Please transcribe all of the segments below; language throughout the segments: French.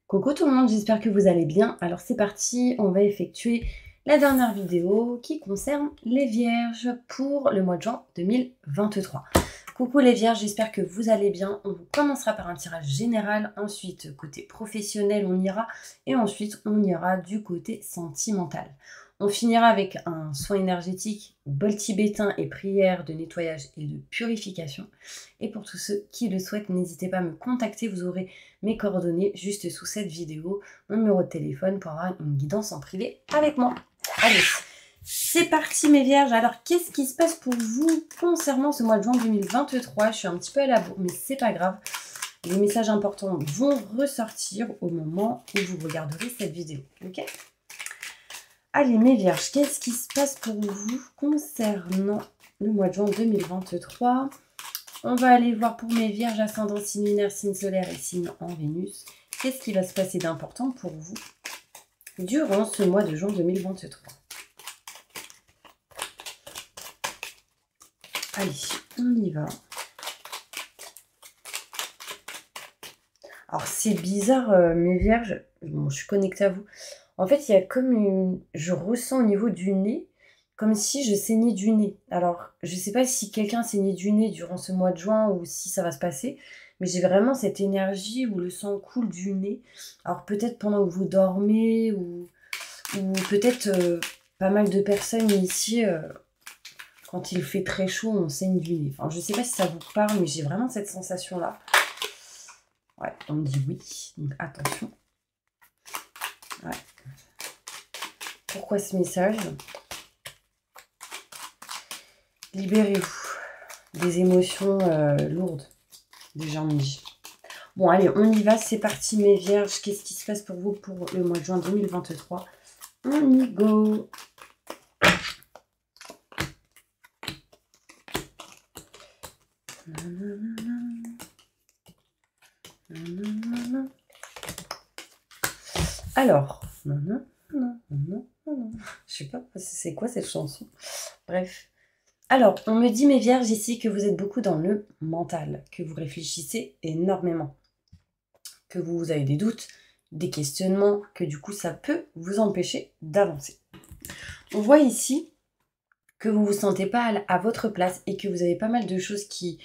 Coucou tout le monde, j'espère que vous allez bien. Alors c'est parti, on va effectuer la dernière vidéo qui concerne les vierges pour le mois de juin 2023. Coucou les vierges, j'espère que vous allez bien. On commencera par un tirage général, ensuite côté professionnel on ira et ensuite on ira du côté sentimental. On finira avec un soin énergétique, bol tibétain et prière de nettoyage et de purification. Et pour tous ceux qui le souhaitent, n'hésitez pas à me contacter, vous aurez mes coordonnées juste sous cette vidéo, mon numéro de téléphone pour avoir une guidance en privé avec moi. Allez, c'est parti mes vierges. Alors, qu'est-ce qui se passe pour vous concernant ce mois de juin 2023? Je suis un petit peu à la bourre, mais c'est pas grave. Les messages importants vont ressortir au moment où vous regarderez cette vidéo, ok? Allez mes vierges, qu'est-ce qui se passe pour vous concernant le mois de juin 2023? On va aller voir pour mes vierges, ascendant, signe lunaire, signe solaire et signe en Vénus. Qu'est-ce qui va se passer d'important pour vous durant ce mois de juin 2023? Allez, on y va. Alors, c'est bizarre, mes vierges. Bon, je suis connectée à vous. En fait, il y a comme une... Je ressens au niveau du nez, comme si je saignais du nez. Alors, je ne sais pas si quelqu'un saignait du nez durant ce mois de juin ou si ça va se passer, mais j'ai vraiment cette énergie où le sang coule du nez. Alors, peut-être pendant que vous dormez ou peut-être pas mal de personnes ici, quand il fait très chaud, on saigne du nez. Enfin, je ne sais pas si ça vous parle, mais j'ai vraiment cette sensation-là. Ouais, on me dit oui, donc attention. Ouais. Pourquoi ce message? Libérez-vous des émotions lourdes, déjà on me dit. Bon, allez, on y va, c'est parti mes vierges. Qu'est-ce qui se passe pour vous pour le mois de juin 2023? On y go. Alors, je sais pas c'est quoi cette chanson. Bref. Alors, on me dit mes vierges ici que vous êtes beaucoup dans le mental, que vous réfléchissez énormément, que vous avez des doutes, des questionnements, que du coup ça peut vous empêcher d'avancer. On voit ici que vous ne vous sentez pas à votre place et que vous avez pas mal de choses qui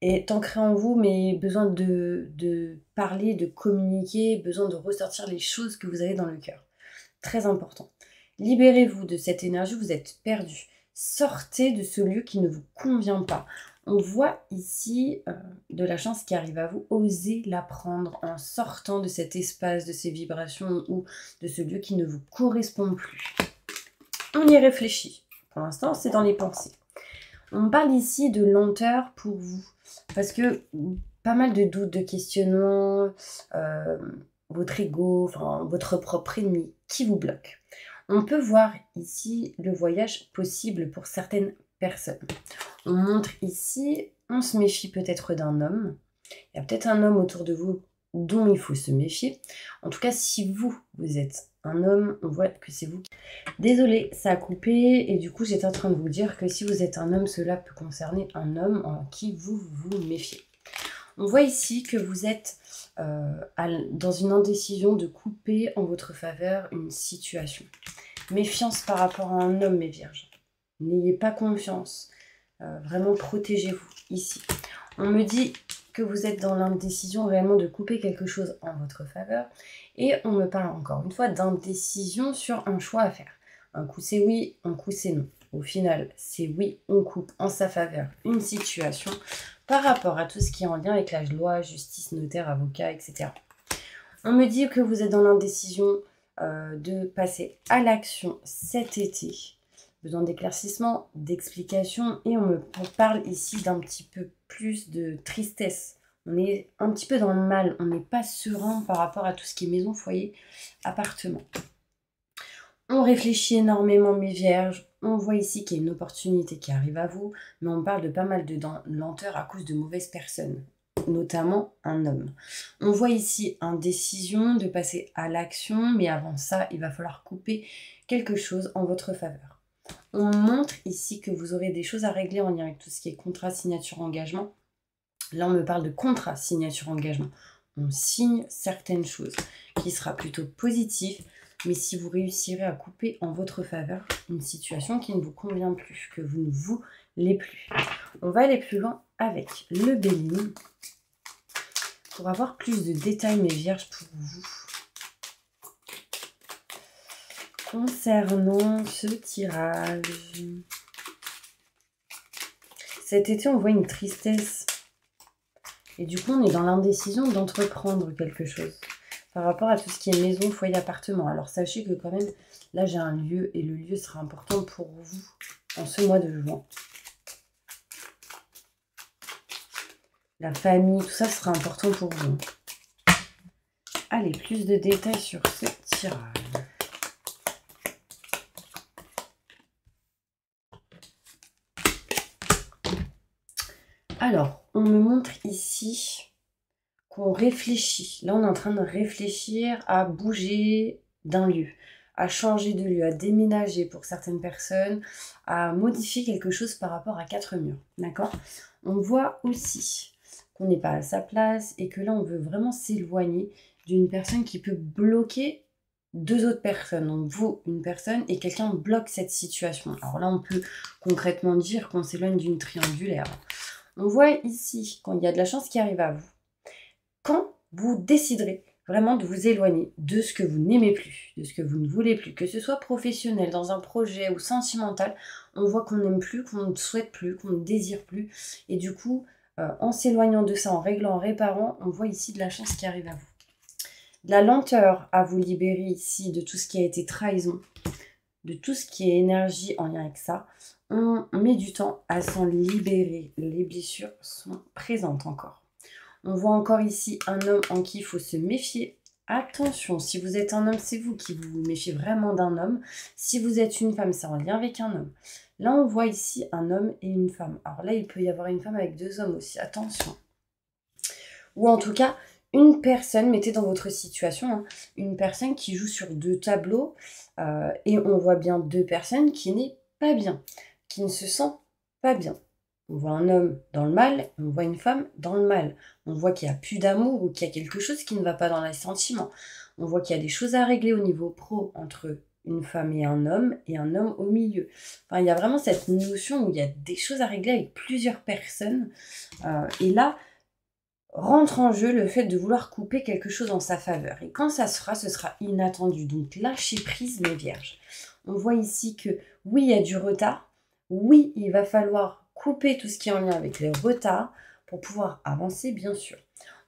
est ancrées en vous, mais besoin de parler, de communiquer, besoin de ressortir les choses que vous avez dans le cœur. Très important. Libérez-vous de cette énergie, vous êtes perdu. Sortez de ce lieu qui ne vous convient pas. On voit ici de la chance qui arrive à vous. Osez la prendre en sortant de cet espace, de ces vibrations ou de ce lieu qui ne vous correspond plus. On y réfléchit. Pour l'instant, c'est dans les pensées. On parle ici de lenteur pour vous. Parce que pas mal de doutes, de questionnements, votre ego, enfin votre propre ennemi qui vous bloque. On peut voir ici le voyage possible pour certaines personnes. On montre ici, on se méfie peut-être d'un homme. Il y a peut-être un homme autour de vous dont il faut se méfier. En tout cas, si vous êtes un homme, on voit que c'est vous. Désolée, ça a coupé et du coup, j'étais en train de vous dire que si vous êtes un homme, cela peut concerner un homme en qui vous vous méfiez. On voit ici que vous êtes dans une indécision de couper en votre faveur une situation. Méfiance par rapport à un homme, mes vierges. N'ayez pas confiance. Vraiment, protégez-vous ici. On me dit que vous êtes dans l'indécision réellement de couper quelque chose en votre faveur. Et on me parle encore une fois d'indécision sur un choix à faire. Un coup c'est oui, un coup c'est non. Au final, c'est oui, on coupe en sa faveur une situation par rapport à tout ce qui est en lien avec la loi, justice, notaire, avocat, etc. On me dit que vous êtes dans l'indécision de passer à l'action cet été. Besoin d'éclaircissement, d'explication et on parle ici d'un petit peu plus de tristesse. On est un petit peu dans le mal, on n'est pas serein par rapport à tout ce qui est maison, foyer, appartement. On réfléchit énormément mes vierges, on voit ici qu'il y a une opportunité qui arrive à vous, mais on parle de pas mal de lenteur à cause de mauvaises personnes, notamment un homme. On voit ici indécision de passer à l'action, mais avant ça, il va falloir couper quelque chose en votre faveur. On montre ici que vous aurez des choses à régler en lien avec tout ce qui est contrat, signature, engagement. Là, on me parle de contrat, signature, engagement. On signe certaines choses qui sera plutôt positif, mais si vous réussirez à couper en votre faveur une situation qui ne vous convient plus, que vous ne voulez plus. On va aller plus loin avec le Bélier pour avoir plus de détails, mes vierges, pour vous. Concernant ce tirage, cet été, on voit une tristesse. Et du coup, on est dans l'indécision d'entreprendre quelque chose par rapport à tout ce qui est maison, foyer, appartement. Alors, sachez que quand même, là, j'ai un lieu et le lieu sera important pour vous en ce mois de juin. La famille, tout ça sera important pour vous. Allez, plus de détails sur ce tirage. Alors, on me montre ici qu'on réfléchit. Là, on est en train de réfléchir à bouger d'un lieu, à changer de lieu, à déménager pour certaines personnes, à modifier quelque chose par rapport à 4 murs. D'accord? On voit aussi qu'on n'est pas à sa place et que là, on veut vraiment s'éloigner d'une personne qui peut bloquer 2 autres personnes. Donc, vous, une personne, et quelqu'un bloque cette situation. Alors là, on peut concrètement dire qu'on s'éloigne d'une triangulaire. On voit ici, quand il y a de la chance qui arrive à vous, quand vous déciderez vraiment de vous éloigner de ce que vous n'aimez plus, de ce que vous ne voulez plus, que ce soit professionnel, dans un projet ou sentimental, on voit qu'on n'aime plus, qu'on ne souhaite plus, qu'on ne désire plus. Et du coup, en s'éloignant de ça, en réglant, en réparant, on voit ici de la chance qui arrive à vous. De la lenteur à vous libérer ici de tout ce qui a été trahison, de tout ce qui est énergie en lien avec ça. On met du temps à s'en libérer. Les blessures sont présentes encore. On voit encore ici un homme en qui il faut se méfier. Attention, si vous êtes un homme, c'est vous qui vous méfiez vraiment d'un homme. Si vous êtes une femme, c'est en lien avec un homme. Là, on voit ici un homme et une femme. Alors là, il peut y avoir une femme avec 2 hommes aussi. Attention. Ou en tout cas, une personne, mettez dans votre situation, hein, une personne qui joue sur 2 tableaux. Et on voit bien 2 personnes qui n'est pas bien, qui ne se sent pas bien. On voit un homme dans le mal, on voit une femme dans le mal. On voit qu'il n'y a plus d'amour ou qu'il y a quelque chose qui ne va pas dans les sentiments. On voit qu'il y a des choses à régler au niveau pro entre une femme et un homme au milieu. Enfin, il y a vraiment cette notion où il y a des choses à régler avec plusieurs personnes. Et là, rentre en jeu le fait de vouloir couper quelque chose en sa faveur. Et quand ça se fera, ce sera inattendu. Donc, lâchez prise, mes vierges. On voit ici que oui, il y a du retard. Oui, il va falloir couper tout ce qui est en lien avec les retards pour pouvoir avancer, bien sûr.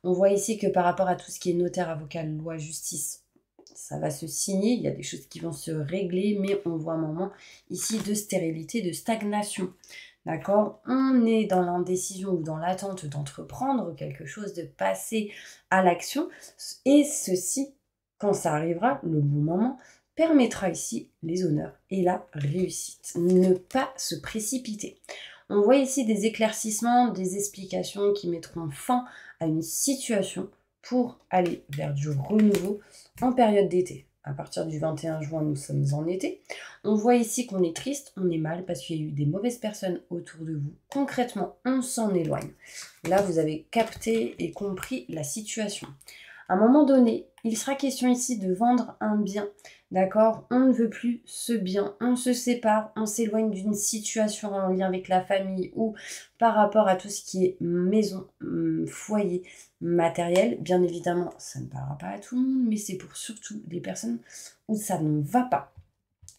On voit ici que par rapport à tout ce qui est notaire, avocat, loi, justice, ça va se signer. Il y a des choses qui vont se régler, mais on voit un moment ici de stérilité, de stagnation. D'accord? On est dans l'indécision ou dans l'attente d'entreprendre quelque chose, de passer à l'action. Et ceci, quand ça arrivera, le bon moment, permettra ici les honneurs et la réussite. Ne pas se précipiter. On voit ici des éclaircissements, des explications qui mettront fin à une situation pour aller vers du renouveau en période d'été. À partir du 21 juin, nous sommes en été. On voit ici qu'on est triste, on est mal parce qu'il y a eu des mauvaises personnes autour de vous. Concrètement, on s'en éloigne. Là, vous avez capté et compris la situation. À un moment donné, il sera question ici de vendre un bien. D'accord? On ne veut plus ce bien, on se sépare, on s'éloigne d'une situation en lien avec la famille ou par rapport à tout ce qui est maison, foyer, matériel. Bien évidemment, ça ne parlera pas à tout le monde, mais c'est pour surtout des personnes où ça ne va pas.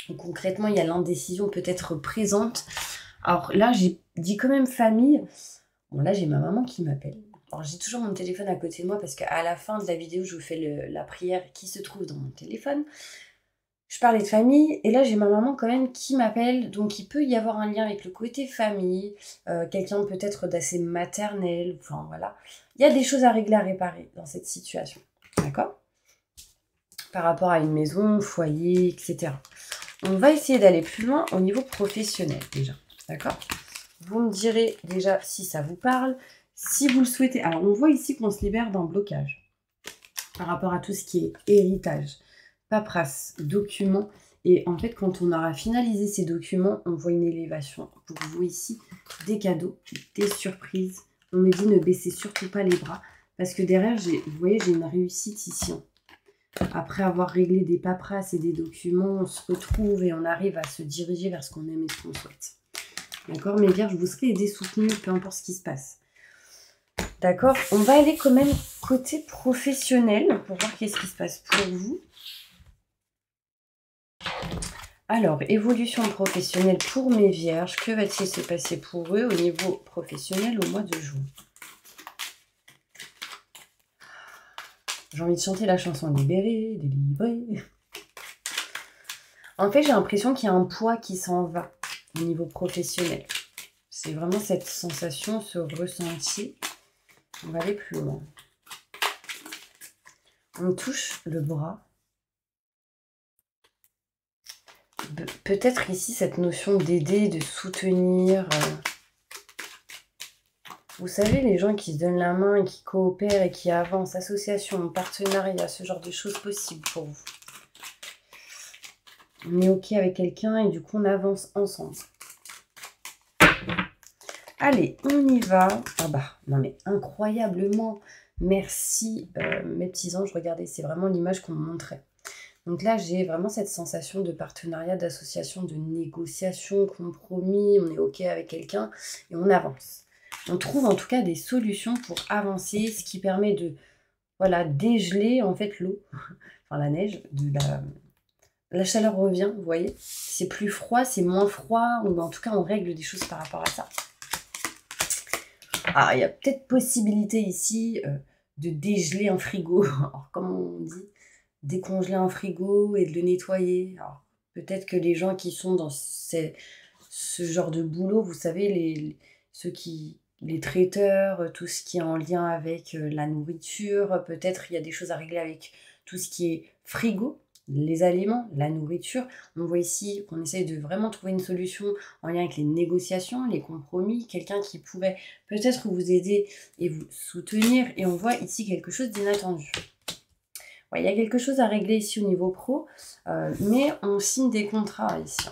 Donc, concrètement, il y a l'indécision peut-être présente. Alors là, j'ai dit quand même famille. Bon, là, j'ai ma maman qui m'appelle. Alors, j'ai toujours mon téléphone à côté de moi parce qu'à la fin de la vidéo, je vous fais la prière qui se trouve dans mon téléphone. Je parlais de famille et là, j'ai ma maman quand même qui m'appelle. Donc, il peut y avoir un lien avec le côté famille, quelqu'un peut-être d'assez maternel. Enfin, voilà. Il y a des choses à régler, à réparer dans cette situation. D'accord? Par rapport à une maison, foyer, etc. On va essayer d'aller plus loin au niveau professionnel déjà. D'accord? Vous me direz déjà si ça vous parle. Si vous le souhaitez, alors on voit ici qu'on se libère d'un blocage par rapport à tout ce qui est héritage, paperasse, documents. Et en fait, quand on aura finalisé ces documents, on voit une élévation. Pour vous ici, des cadeaux, des surprises. On me dit ne baissez surtout pas les bras parce que derrière, vous voyez, j'ai une réussite ici. Après avoir réglé des paperasses et des documents, on se retrouve et on arrive à se diriger vers ce qu'on aime et ce qu'on souhaite. D'accord, mes vierges, vous serez aidés, soutenus, peu importe ce qui se passe. D'accord, on va aller quand même côté professionnel pour voir qu'est-ce qui se passe pour vous. Alors, évolution professionnelle pour mes vierges. Que va-t-il se passer pour eux au niveau professionnel au mois de juin? J'ai envie de chanter la chanson Libérée, délivrée. En fait, j'ai l'impression qu'il y a un poids qui s'en va au niveau professionnel. C'est vraiment cette sensation, ce ressenti. On va aller plus loin. On touche le bras. Peut-être ici cette notion d'aider, de soutenir. Vous savez, les gens qui se donnent la main et qui coopèrent et qui avancent, association, partenariat, ce genre de choses possibles pour vous. On est OK avec quelqu'un et du coup, on avance ensemble. Allez, on y va. Ah bah, non mais incroyablement, merci mes petits anges. Regardez, c'est vraiment l'image qu'on me montrait. Donc là, j'ai vraiment cette sensation de partenariat, d'association, de négociation, compromis. On est OK avec quelqu'un et on avance. On trouve en tout cas des solutions pour avancer, ce qui permet de dégeler en fait l'eau, enfin la neige, la chaleur revient, vous voyez. C'est plus froid, c'est moins froid, ou en tout cas on règle des choses par rapport à ça. Ah, il y a peut-être possibilité ici de dégeler un frigo. Alors comment on dit? Décongeler un frigo et de le nettoyer. Alors peut-être que les gens qui sont dans ce genre de boulot, vous savez, les traiteurs, tout ce qui est en lien avec la nourriture, peut-être il y a des choses à régler avec tout ce qui est frigo, les aliments, la nourriture. On voit ici qu'on essaye de vraiment trouver une solution en lien avec les négociations, les compromis, quelqu'un qui pourrait peut-être vous aider et vous soutenir. Et on voit ici quelque chose d'inattendu. Ouais, il y a quelque chose à régler ici au niveau pro, mais on signe des contrats ici.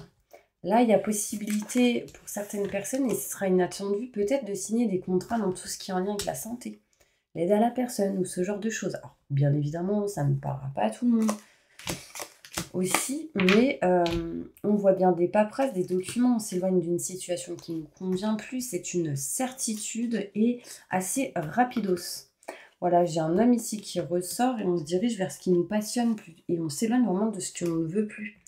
Là, il y a possibilité pour certaines personnes, et ce sera inattendu, peut-être de signer des contrats dans tout ce qui est en lien avec la santé, l'aide à la personne ou ce genre de choses. Alors, bien évidemment, ça ne parlera pas à tout le monde aussi, mais on voit bien des paperasses, des documents, on s'éloigne d'une situation qui ne nous convient plus, c'est une certitude et assez rapidos. Voilà, j'ai un homme ici qui ressort et on se dirige vers ce qui nous passionne plus, et on s'éloigne vraiment de ce que l'on ne veut plus.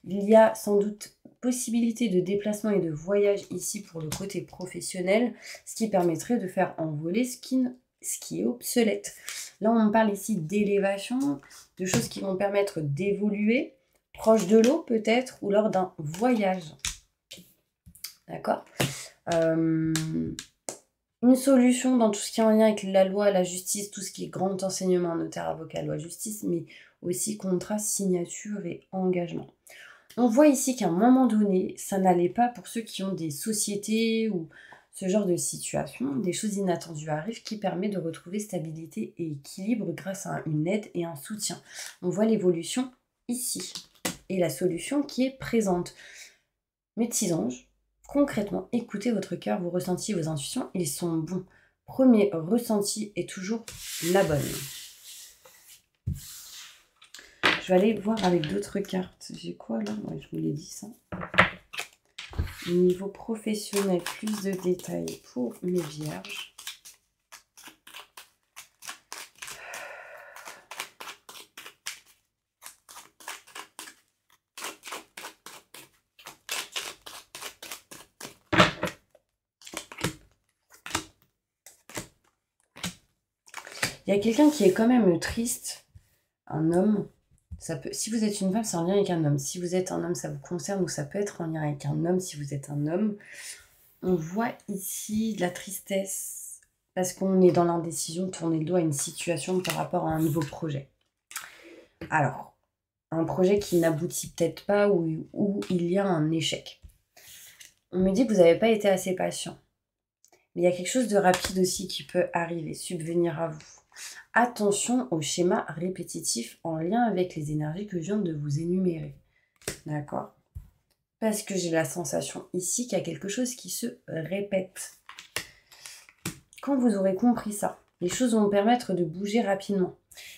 Il y a sans doute possibilité de déplacement et de voyage ici pour le côté professionnel, ce qui permettrait de faire envoler ce qui est obsolète. Là, on parle ici d'élévation, de choses qui vont permettre d'évoluer, proche de l'eau peut-être, ou lors d'un voyage. D'accord ? Une solution dans tout ce qui est en lien avec la loi, la justice, tout ce qui est grand enseignement, notaire, avocat, loi, justice, mais aussi contrat, signature et engagement. On voit ici qu'à un moment donné, ça n'allait pas pour ceux qui ont des sociétés ou ce genre de situation. Des choses inattendues arrivent qui permettent de retrouver stabilité et équilibre grâce à une aide et un soutien. On voit l'évolution ici et la solution qui est présente. Mes petits anges, concrètement, écoutez votre cœur, vos ressentis, vos intuitions, ils sont bons. Premier ressenti est toujours la bonne. Je vais aller voir avec d'autres cartes. J'ai quoi là? Ouais, je vous l'ai dit ça. Niveau professionnel, plus de détails pour mes vierges. Il y a quelqu'un qui est quand même triste, un homme. Ça peut, si vous êtes une femme, c'est en lien avec un homme. Si vous êtes un homme, ça vous concerne, ou ça peut être en lien avec un homme si vous êtes un homme. On voit ici de la tristesse parce qu'on est dans l'indécision de tourner le dos à une situation par rapport à un nouveau projet. Alors, un projet qui n'aboutit peut-être pas ou il y a un échec. On me dit que vous n'avez pas été assez patient. Mais il y a quelque chose de rapide aussi qui peut arriver, subvenir à vous. Attention aux schémas répétitifs en lien avec les énergies que je viens de vous énumérer. D'accord ? Parce que j'ai la sensation ici qu'il y a quelque chose qui se répète. Quand vous aurez compris ça, les choses vont permettre de bouger rapidement.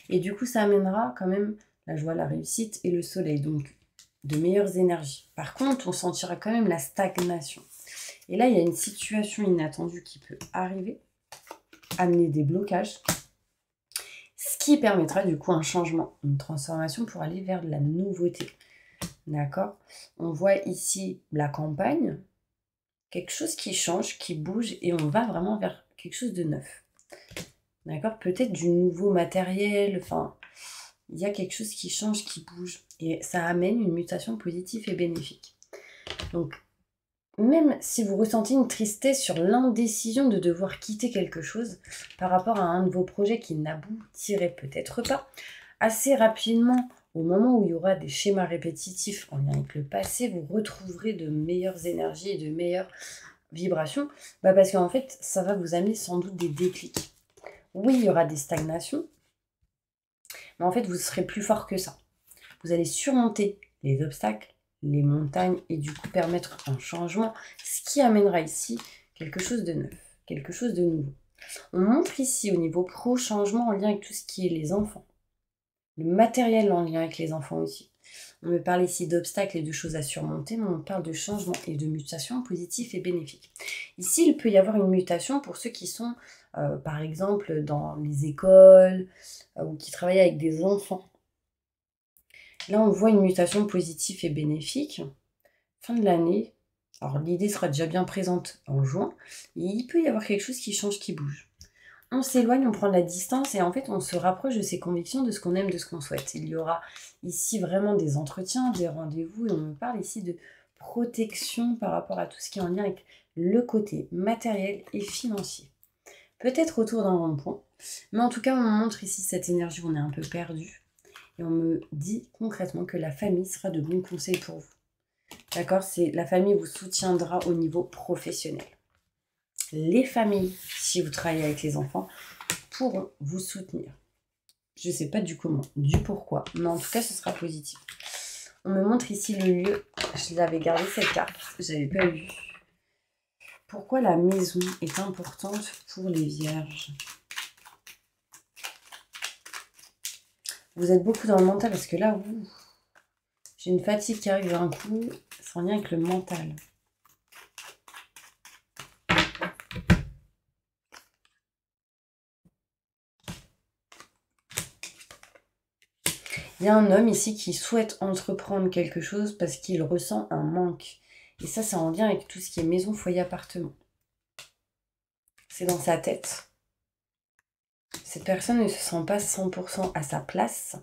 Et du coup, ça amènera quand même la joie, la réussite et le soleil, donc de meilleures énergies. Par contre, on sentira quand même la stagnation. Et là, il y a une situation inattendue qui peut arriver, amener des blocages, ce qui permettra du coup un changement, une transformation pour aller vers de la nouveauté. D'accord? On voit ici la campagne, quelque chose qui change, qui bouge, et on va vraiment vers quelque chose de neuf. D'accord? Peut-être du nouveau matériel, enfin, il y a quelque chose qui change, qui bouge, et ça amène une mutation positive et bénéfique. Donc, même si vous ressentez une tristesse sur l'indécision de devoir quitter quelque chose par rapport à un de vos projets qui n'aboutirait peut-être pas, assez rapidement, au moment où il y aura des schémas répétitifs en lien avec le passé, vous retrouverez de meilleures énergies et de meilleures vibrations, parce qu'en fait, ça va vous amener sans doute des déclics. Oui, il y aura des stagnations, mais en fait, vous serez plus fort que ça. Vous allez surmonter les obstacles, les montagnes, et du coup permettre un changement, ce qui amènera ici quelque chose de neuf, quelque chose de nouveau. On montre ici au niveau pro changement en lien avec tout ce qui est les enfants, le matériel en lien avec les enfants aussi. On me parle ici d'obstacles et de choses à surmonter, mais on parle de changement et de mutation positive et bénéfique. Ici, il peut y avoir une mutation pour ceux qui sont, par exemple, dans les écoles ou qui travaillent avec des enfants. Là, on voit une mutation positive et bénéfique. Fin de l'année, alors l'idée sera déjà bien présente en juin, et il peut y avoir quelque chose qui change, qui bouge. On s'éloigne, on prend de la distance et en fait on se rapproche de ses convictions, de ce qu'on aime, de ce qu'on souhaite. Il y aura ici vraiment des entretiens, des rendez-vous, et on me parle ici de protection par rapport à tout ce qui est en lien avec le côté matériel et financier. Peut-être autour d'un rond-point, mais en tout cas on montre ici cette énergie où on est un peu perdu, et on me dit concrètement que la famille sera de bons conseils pour vous. D'accord? La famille vous soutiendra au niveau professionnel. Les familles, si vous travaillez avec les enfants, pourront vous soutenir. Je ne sais pas du comment, du pourquoi, mais en tout cas, ce sera positif. On me montre ici le lieu. Je l'avais gardé cette carte, je n'avais pas vu. Pourquoi la maison est importante pour les vierges? Vous êtes beaucoup dans le mental parce que là, j'ai une fatigue qui arrive d'un coup, c'est en lien avec le mental. Il y a un homme ici qui souhaite entreprendre quelque chose parce qu'il ressent un manque. Et ça, c'est en lien avec tout ce qui est maison, foyer, appartement. C'est dans sa tête. Cette personne ne se sent pas 100% à sa place.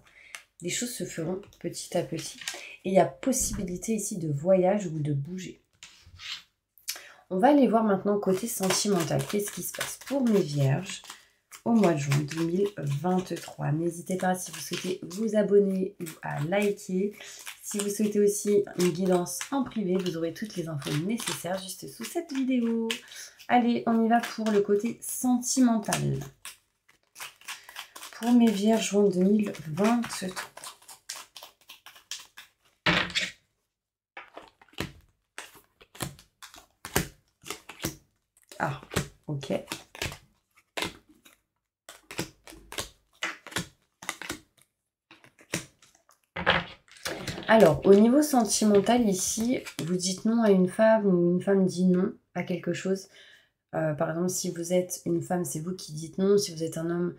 Des choses se feront petit à petit. Et il y a possibilité ici de voyage ou de bouger. On va aller voir maintenant côté sentimental. Qu'est-ce qui se passe pour mes vierges au mois de juin 2023. N'hésitez pas, si vous souhaitez vous abonner ou à liker. Si vous souhaitez aussi une guidance en privé, vous aurez toutes les infos nécessaires juste sous cette vidéo. Allez, on y va pour le côté sentimental. Pour mes vierges juin 2023. Ah, ok. Alors, au niveau sentimental, ici, vous dites non à une femme ou une femme dit non à quelque chose. Par exemple, si vous êtes une femme, c'est vous qui dites non. Si vous êtes un homme,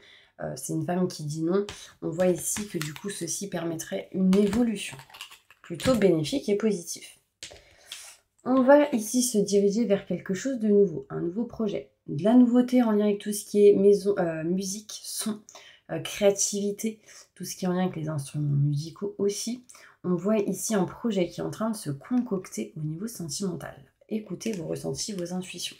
c'est une femme qui dit non. On voit ici que du coup, ceci permettrait une évolution plutôt bénéfique et positif. On va ici se diriger vers quelque chose de nouveau, un nouveau projet. De la nouveauté en lien avec tout ce qui est maison, musique, son, créativité, tout ce qui est en lien avec les instruments musicaux aussi. On voit ici un projet qui est en train de se concocter au niveau sentimental. Écoutez vos ressentis, vos intuitions.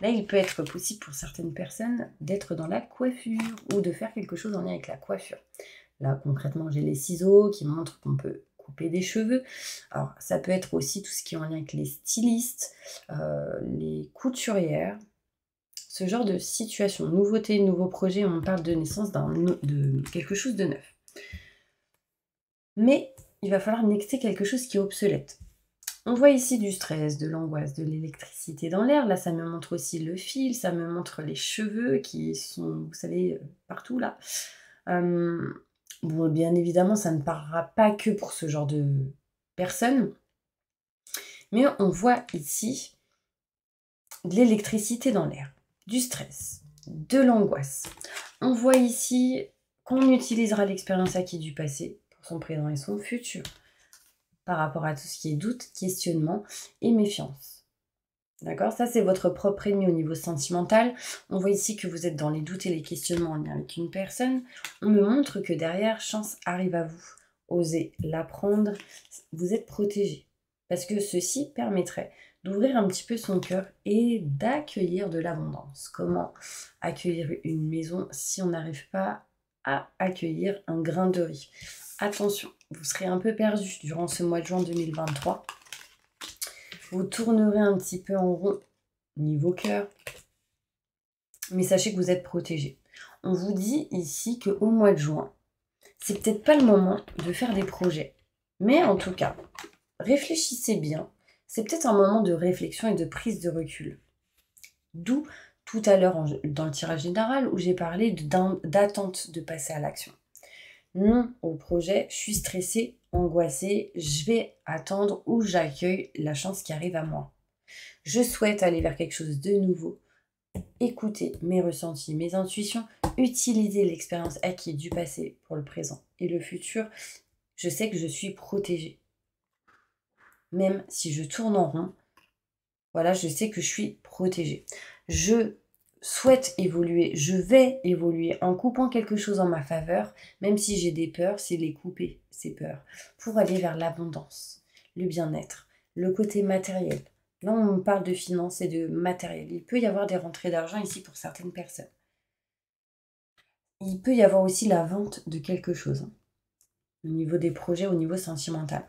Là, il peut être possible pour certaines personnes d'être dans la coiffure ou de faire quelque chose en lien avec la coiffure. Là, concrètement, j'ai les ciseaux qui montrent qu'on peut couper des cheveux. Alors, ça peut être aussi tout ce qui est en lien avec les stylistes, les couturières, ce genre de situation. Nouveauté, nouveau projet, on parle de naissance de quelque chose de neuf. Mais il va falloir nexter quelque chose qui est obsolète. On voit ici du stress, de l'angoisse, de l'électricité dans l'air. Là, ça me montre aussi le fil, ça me montre les cheveux qui sont, vous savez, partout là. Bon, bien évidemment, ça ne parlera pas que pour ce genre de personnes, mais on voit ici de l'électricité dans l'air, du stress, de l'angoisse. On voit ici qu'on utilisera l'expérience acquise du passé pour son présent et son futur, par rapport à tout ce qui est doute, questionnement et méfiance. D'accord? Ça, c'est votre propre ennemi au niveau sentimental. On voit ici que vous êtes dans les doutes et les questionnements en lien avec une personne. On me montre que derrière, chance arrive à vous. Osez l'apprendre. Vous êtes protégé. Parce que ceci permettrait d'ouvrir un petit peu son cœur et d'accueillir de l'abondance. Comment accueillir une maison si on n'arrive pas à accueillir un grain de riz? Attention, vous serez un peu perdu durant ce mois de juin 2023. Vous tournerez un petit peu en rond niveau cœur, mais sachez que vous êtes protégé. On vous dit ici qu'au mois de juin, c'est peut-être pas le moment de faire des projets, mais en tout cas, réfléchissez bien. C'est peut-être un moment de réflexion et de prise de recul. D'où tout à l'heure dans le tirage général où j'ai parlé d'attente de passer à l'action. Non au projet, je suis stressée, angoissée, je vais attendre ou j'accueille la chance qui arrive à moi. Je souhaite aller vers quelque chose de nouveau. Écoutez mes ressentis, mes intuitions, utilisez l'expérience acquise du passé pour le présent et le futur. Je sais que je suis protégée. Même si je tourne en rond, voilà, je sais que je suis protégée. Je souhaite évoluer, je vais évoluer en coupant quelque chose en ma faveur, même si j'ai des peurs, c'est les couper, ces peurs, pour aller vers l'abondance, le bien-être, le côté matériel. Là, on parle de finances et de matériel. Il peut y avoir des rentrées d'argent ici pour certaines personnes. Il peut y avoir aussi la vente de quelque chose, au niveau des projets, au niveau sentimental.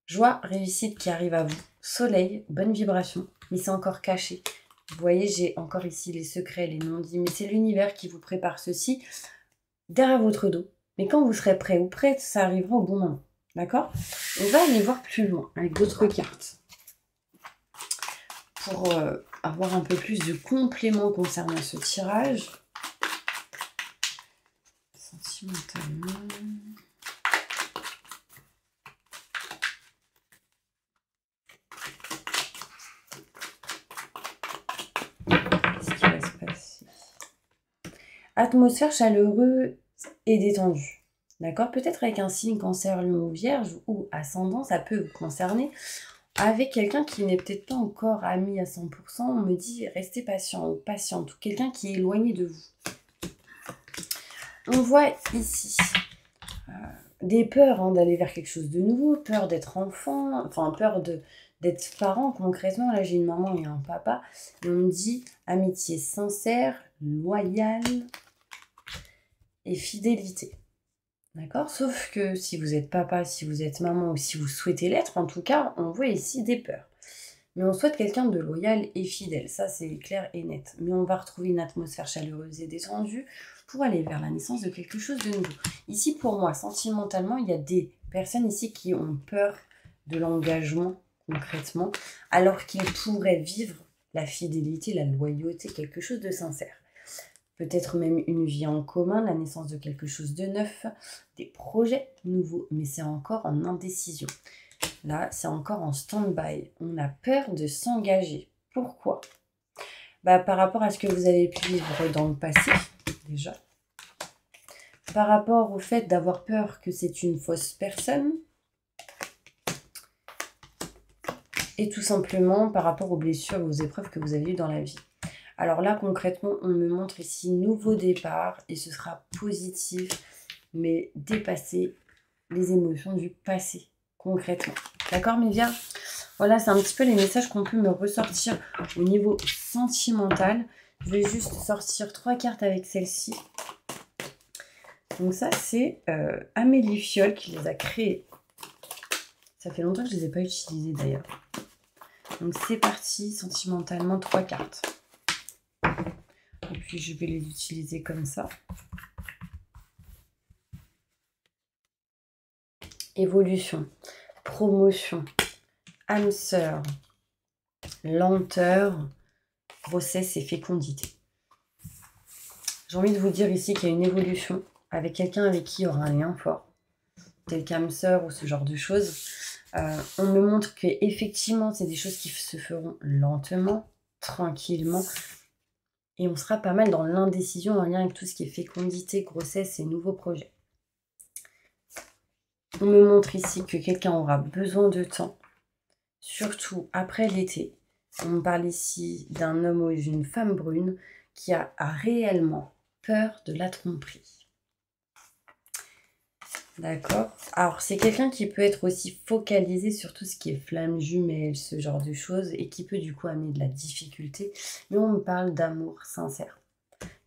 Joie, réussite qui arrive à vous. Soleil, bonne vibration, mais c'est encore caché. Vous voyez, j'ai encore ici les secrets, les non-dits, mais c'est l'univers qui vous prépare ceci derrière votre dos. Mais quand vous serez prêt ou prête, ça arrivera au bon moment. D'accord? On va aller voir plus loin avec d'autres cartes pour avoir un peu plus de compléments concernant ce tirage. Sentimentalement. Qu'est-ce qui va se passer? Atmosphère chaleureuse et détendue. D'accord? Peut-être avec un signe cancer, lion ou vierge ou ascendant, ça peut vous concerner. Avec quelqu'un qui n'est peut-être pas encore ami à 100%, on me dit restez patient ou patiente, ou quelqu'un qui est éloigné de vous. On voit ici des peurs d'aller vers quelque chose de nouveau, peur d'être enfant, enfin peur d'être parent concrètement. Là j'ai une maman et un papa, et on me dit amitié sincère, loyale et fidélité. D'accord? Sauf que si vous êtes papa, si vous êtes maman ou si vous souhaitez l'être, en tout cas, on voit ici des peurs. Mais on souhaite quelqu'un de loyal et fidèle, ça c'est clair et net. Mais on va retrouver une atmosphère chaleureuse et détendue pour aller vers la naissance de quelque chose de nouveau. Ici, pour moi, sentimentalement, il y a des personnes ici qui ont peur de l'engagement concrètement, alors qu'ils pourraient vivre la fidélité, la loyauté, quelque chose de sincère. Peut-être même une vie en commun, la naissance de quelque chose de neuf, des projets nouveaux, mais c'est encore en indécision. Là, c'est encore en stand-by. On a peur de s'engager. Pourquoi? Par rapport à ce que vous avez pu vivre dans le passé, déjà. Par rapport au fait d'avoir peur que c'est une fausse personne. Et tout simplement par rapport aux blessures, aux épreuves que vous avez eues dans la vie. Alors là, concrètement, on me montre ici nouveau départ et ce sera positif, mais dépasser les émotions du passé, concrètement. D'accord, mes vierges? Voilà, c'est un petit peu les messages qu'on peut me ressortir au niveau sentimental. Je vais juste sortir 3 cartes avec celle-ci. Donc ça, c'est Amélie Fiol qui les a créées. Ça fait longtemps que je ne les ai pas utilisées d'ailleurs. Donc c'est parti, sentimentalement, 3 cartes. Et puis je vais les utiliser comme ça. Évolution, promotion, âme sœur, lenteur, grossesse et fécondité. J'ai envie de vous dire ici qu'il y a une évolution avec quelqu'un avec qui il y aura un lien fort, tel qu'âme sœur ou ce genre de choses. On me montre que effectivement, c'est des choses qui se feront lentement, tranquillement, et on sera pas mal dans l'indécision en lien avec tout ce qui est fécondité, grossesse et nouveaux projets. On me montre ici que quelqu'un aura besoin de temps, surtout après l'été. On me parle ici d'un homme ou d'une femme brune qui a réellement peur de la tromperie. D'accord. Alors, c'est quelqu'un qui peut être aussi focalisé sur tout ce qui est flamme jumelle, ce genre de choses, et qui peut du coup amener de la difficulté. Mais on me parle d'amour sincère.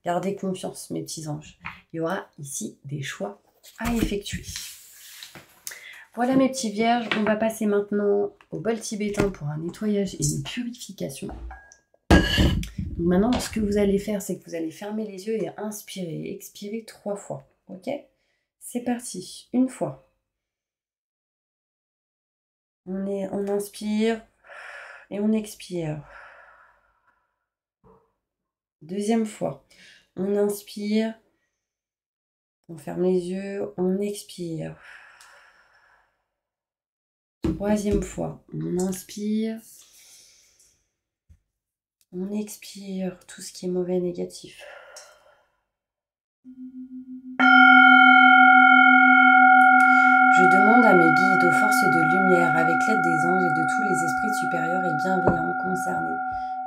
Gardez confiance, mes petits anges. Il y aura ici des choix à effectuer. Voilà mes petits vierges, on va passer maintenant au bol tibétain pour un nettoyage et une purification. Donc maintenant, ce que vous allez faire, c'est que vous allez fermer les yeux et inspirer et expirer 3 fois. Ok ? C'est parti. Une fois. On inspire et on expire. Deuxième fois. On inspire. On ferme les yeux. On expire. Troisième fois. On inspire. On expire tout ce qui est mauvais, négatif. Je demande à mes guides, aux forces de lumière, avec l'aide des anges et de tous les esprits supérieurs et bienveillants concernés,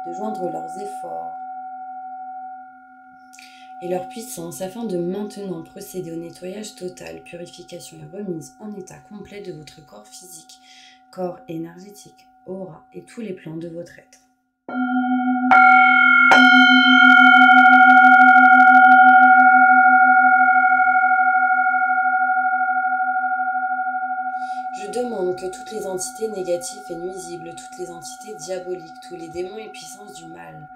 de joindre leurs efforts et leur puissance afin de maintenant procéder au nettoyage total, purification et remise en état complet de votre corps physique, corps énergétique, aura et tous les plans de votre être. Je demande que toutes les entités négatives et nuisibles, toutes les entités diaboliques, tous les démons et puissances du mal,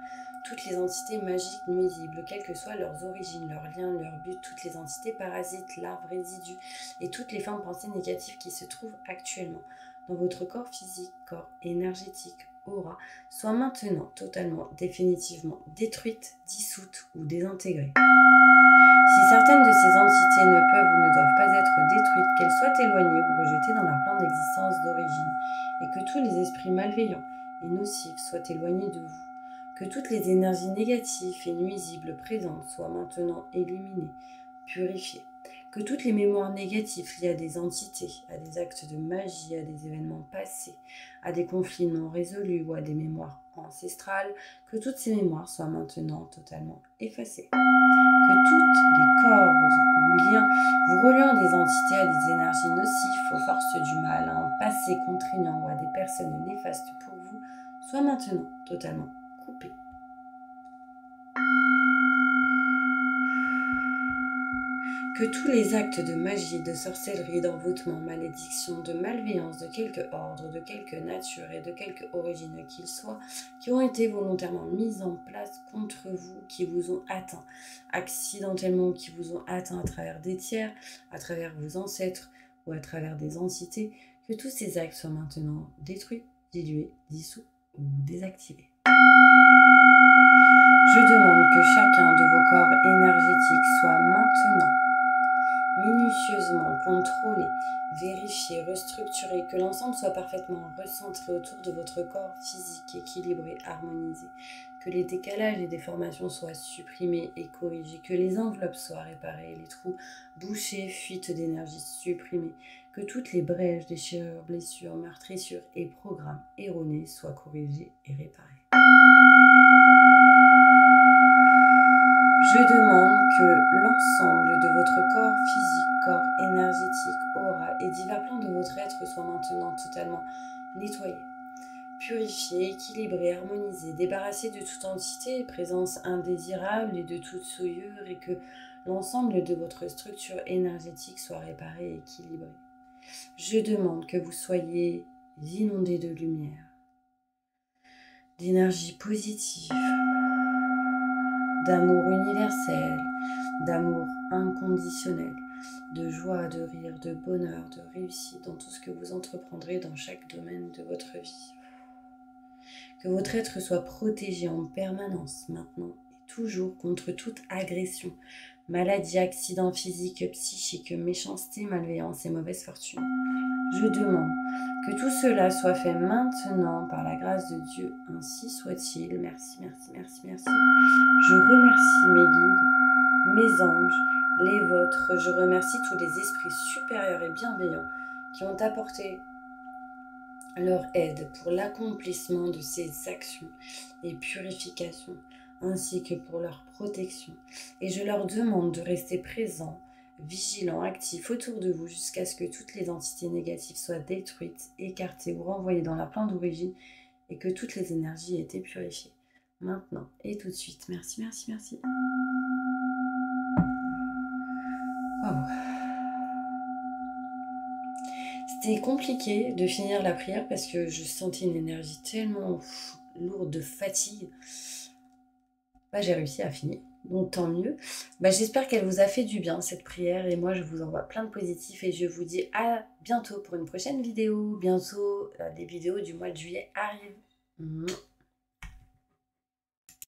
toutes les entités magiques nuisibles, quelles que soient leurs origines, leurs liens, leurs buts, toutes les entités parasites, larves, résidus et toutes les formes pensées négatives qui se trouvent actuellement dans votre corps physique, corps énergétique, aura, soient maintenant totalement, définitivement détruites, dissoutes ou désintégrées. Si certaines de ces entités ne peuvent ou ne doivent pas être détruites, qu'elles soient éloignées ou rejetées dans leur plan d'existence d'origine, et que tous les esprits malveillants et nocifs soient éloignés de vous, que toutes les énergies négatives et nuisibles présentes soient maintenant éliminées, purifiées, que toutes les mémoires négatives liées à des entités, à des actes de magie, à des événements passés, à des conflits non résolus ou à des mémoires ancestrales, que toutes ces mémoires soient maintenant totalement effacées. Que toutes les cordes ou liens vous reliant à des entités, à des énergies nocives, aux forces du mal, à un passé contraignant ou à des personnes néfastes pour vous, soient maintenant totalement coupés. Que tous les actes de magie, de sorcellerie, d'envoûtement, malédiction, de malveillance, de quelque ordre, de quelque nature et de quelque origine qu'ils soient, qui ont été volontairement mis en place contre vous, qui vous ont atteint accidentellement, qui vous ont atteint à travers des tiers, à travers vos ancêtres ou à travers des entités, que tous ces actes soient maintenant détruits, dilués, dissous ou désactivés. Je demande que chacun de vos corps énergétiques soit maintenant minutieusement contrôlé, vérifié, restructuré, que l'ensemble soit parfaitement recentré autour de votre corps physique, équilibré, harmonisé, que les décalages et déformations soient supprimés et corrigés, que les enveloppes soient réparées, les trous bouchés, fuites d'énergie supprimées, que toutes les brèches, déchirures, blessures, meurtrissures et programmes erronés soient corrigés et réparés. Je demande que l'ensemble de votre corps physique, corps énergétique, aura et divers plans de votre être soient maintenant totalement nettoyés, purifiés, équilibrés, harmonisés, débarrassés de toute entité, présence indésirable et de toute souillure, et que l'ensemble de votre structure énergétique soit réparé et équilibré. Je demande que vous soyez inondés de lumière, d'énergie positive, d'amour universel, d'amour inconditionnel, de joie, de rire, de bonheur, de réussite dans tout ce que vous entreprendrez dans chaque domaine de votre vie. Que votre être soit protégé en permanence maintenant et toujours contre toute agression, maladie, accident physique, psychique, méchanceté, malveillance et mauvaise fortune. Je demande que tout cela soit fait maintenant par la grâce de Dieu. Ainsi soit-il. Merci, merci, merci, merci. Je remercie mes guides, mes anges, les vôtres. Je remercie tous les esprits supérieurs et bienveillants qui ont apporté leur aide pour l'accomplissement de ces actions et purifications, ainsi que pour leur protection. Et je leur demande de rester présents, vigilants, actifs autour de vous jusqu'à ce que toutes les entités négatives soient détruites, écartées ou renvoyées dans leur plan d'origine et que toutes les énergies aient été purifiées. Maintenant et tout de suite. Merci, merci, merci. Waouh. C'était compliqué de finir la prière parce que je sentais une énergie tellement lourde de fatigue. J'ai réussi à finir, donc tant mieux. J'espère qu'elle vous a fait du bien cette prière et moi je vous envoie plein de positifs et je vous dis à bientôt pour une prochaine vidéo. Bientôt les vidéos du mois de juillet arrivent.